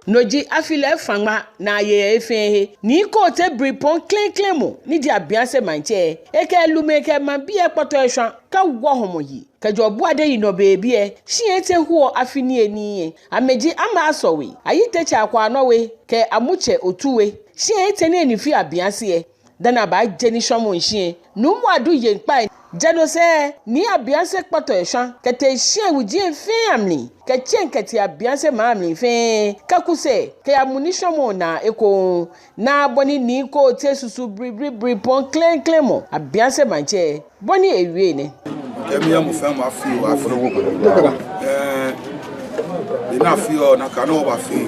Noji afile fangma na ye efe ni ko te bripon clean mo ni di abianse manche eke lumeke man bi ekpoto ehwan ka wo homoyi ka jobu ade yi no beebi e hie huo afini eni ameji ama asowe ayite cha akwa no we ke amuche otuwe hie ne ni fi abianse dana ba jeni shomo hie numu adu yenpa jano se ni abianse kpoto ehwan kete hie wujie family ka chen kete abianse mamli fe ka kuse ke ammunition mo na eko na boni ni ko te susu bri pon clean mo abianse manche boni ewie ne kemi ya mo fam afi ina fi o na kanu ba fi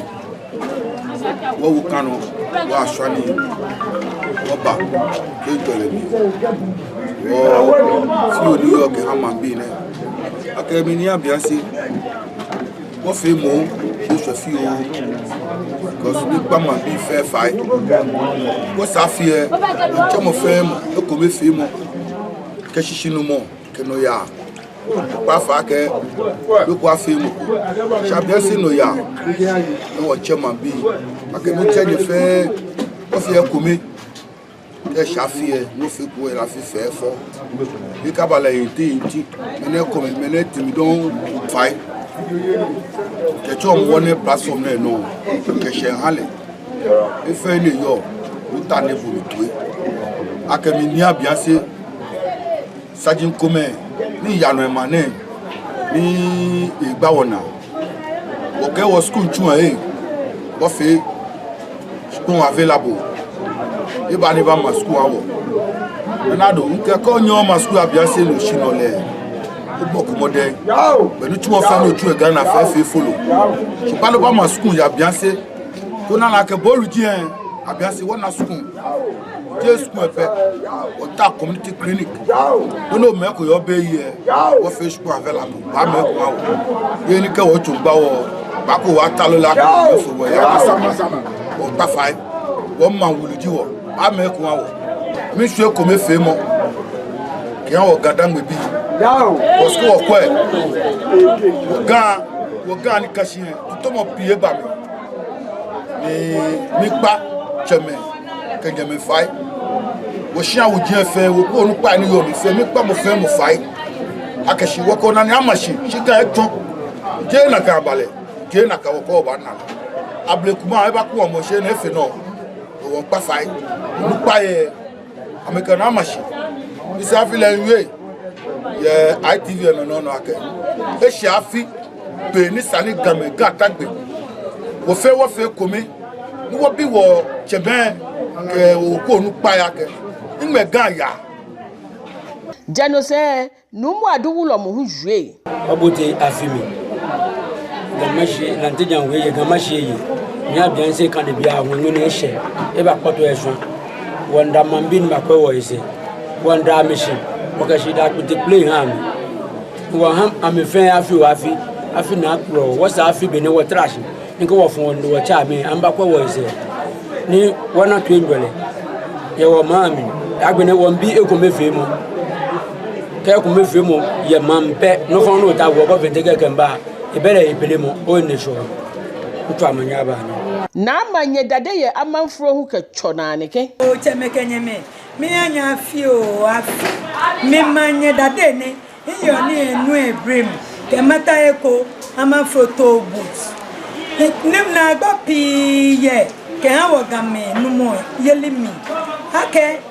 wo wu kanu wa swani oba ke tole mi fi o New York ha bi ne akemi ni abianse wo fi mo so fi o because ni pa man bi fair fight wo sa fi e che mo fe mo e ko me fi mo ke shishinu mo ke no ya pa fa ke lo kwa fi mo chabianse no ya no wo che man bi akemi che ni fe wo fi e ko me ke shafi e no fi ko e la fi fe fo bi ka bala yin ti ene ko me ne ti mi don fight que tu as platform non que chez Halle et fait New York où t'as né pour le tuer à que minia bien c'est ça dit commun ni yano mané ni igbaona ok was school tu as what fait school available et ba ne va ma school awo nado que quand on ma school bien c'est le chinolé beaucoup modèle mais nous tu vas faire le tour Ghana fait follow je parle pas ma school ya bien c'est qu'on a la que bon lui a bien c'est on a school je school fait on ta community clinic nous mais ko yo be here on fait school avec la ba me ko ye ni ke wo tun gba wo ba ko wa ta lo la ko so wo ya sama on ta fai on man wulu ji wo ba me ko wo mi se ko me fe mo ki an o gadan gbe bi parce que au gars ni caché tout mon pied bas mais pas jamais que je me faille au chien ou Dieu fait au ko nous pas ni yo mi fait mais pas me faire me faille akashi wo ko na ni amashi shika eton je na ka balẹ̀ je na ka ko ba na able kuma e ba ku mo se na fe no o pa faille nous pas ameka na amashi isa fi le nwe ye ITV no ake e shafi pe ni sani game ga tagbe wo fe komi ni wo bi wo cheben ke o ko nu pa ya ke ngbe ga ya jano se numu aduwulo mo hu jue obote afimi gamashi lantejan we ye gamashi yi ni abianse kan de bia wonu na ehye e ba poto ehso wonda mambin makwa wo ise wonda mission okashi da to play ham wo ham amefen afi na pro wo sa afi be ne wo trash nko wo fon wo cha me amba kwa wo ise ni wona to ndwele ye wo mami agbene wo mbi ekomefe mo ke ekomefe mo ye mampe no fon no ta wo ko ventege kemba ibere ipele mo o ne so nto amanya ba na manye dade ye amanfro hu ka chonane ke o chemeke nyeme mi anya afi o afi mi manye dade ne iyo ni enu ebrim ke mata eko ama photo booth nim na gba piye ke ha woga me numo yelimi ake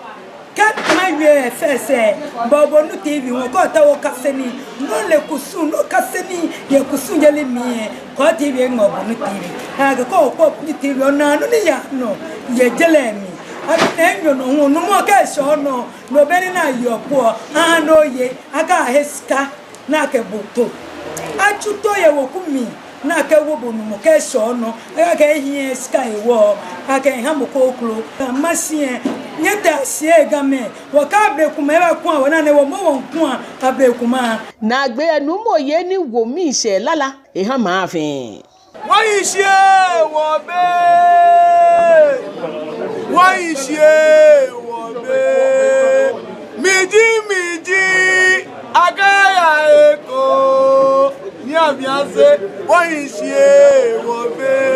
kat mawe fese bobo nu TV won ko ta wo kaseni no le kusu no kaseni ye kusu yelimi ko TV ngobo nu TV ha ko nu TV ona no ni ya no ye jelemi enyo no no mo ka so no no be na yopo no ye aka heska na ke buto achuto ye wokumi na ke wobo no mo ka so no aka hie ska ewo aka ha mo ko klo amasie nyeta sie game wo ka brekuma e ba ku a wona ne wo mo won ku a brekuma na gbe enu mo ye ni wo mi se lala e ha ma afin wọ́n yìí ṣe wọ́n bẹ́ẹ̀ wọ́n yìí ṣe wọ́n bẹ́ẹ̀ mìdí agáyà èkó. àbíáṣe wọ́n yìí ṣe wọ́n bẹ́ẹ̀.